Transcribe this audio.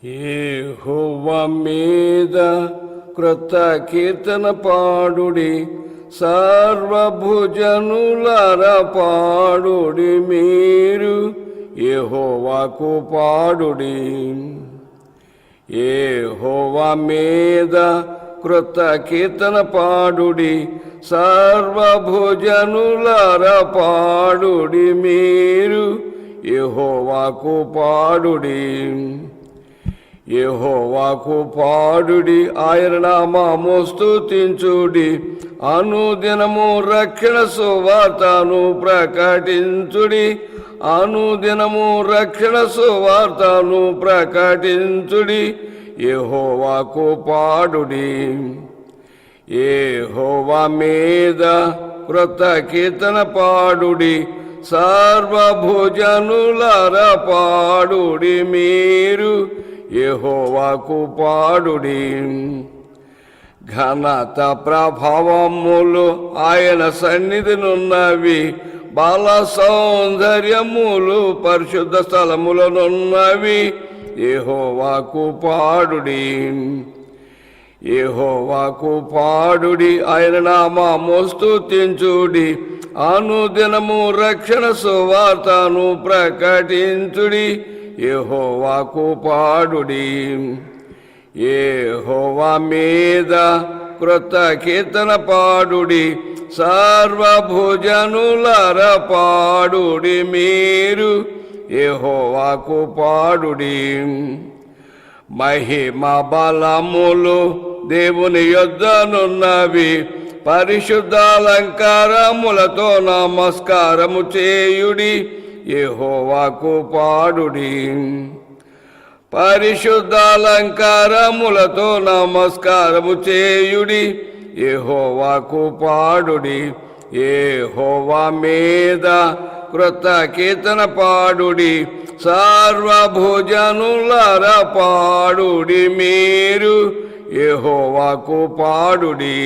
యెహోవా మీద క్రొత్త కీర్తన పాడుడి, సర్వభుజనులారా పాడుడి. మీరు యెహోవాకు పాడుడి. యెహోవా మీద క్రొత్త కీర్తన పాడుడి, సర్వభుజనులారా పాడుడి. మీరు యెహోవాకు పాడుడి. యెహోవాకు పాడుడి, ఆయన నామము స్తుతించుడి. అనుదినము రక్షణ సువార్తను ప్రకటించుడి. అనుదినము రక్షణ సువార్తను ప్రకటించుడి. యెహోవాకు పాడుడి. యెహోవా మీద క్రొత్త కీర్తన పాడుడి, సర్వభుజనులారా పాడుడి. మీరు యెహోవాకు పాడుడి. ఘనత ప్రభావములు ఆయన సన్నిధినున్నవి, బాల సౌందర్యములు పరిశుద్ధ స్థలములనున్నవి. యెహోవాకు పాడుడి. యెహోవాకు పాడుడి, ఆయన నామము స్తుతించుడి. అనుదినము రక్షణ సువార్తను ప్రకటించుడి. యెహోవాకు పాడుడి. యెహోవా మీద క్రొత్త కీర్తన పాడుడి, సర్వభుజనులారా పాడుడి. మీరు యెహోవాకు పాడుడి. మహిమ బలములు దేవుని యొద్దనున్నవి, పరిశుద్ధాలంకారములతో నమస్కారము చేయుడి. యెహోవాకు పాడుడి. పరిశుద్ధాలంకారములతో నమస్కారము చేయుడి. యెహోవాకు పాడుడి. యెహోవా మీద క్రొత్త కీర్తన పాడుడి, సర్వభుజనులారా పాడుడి. మీరు యెహోవాకు పాడుడి.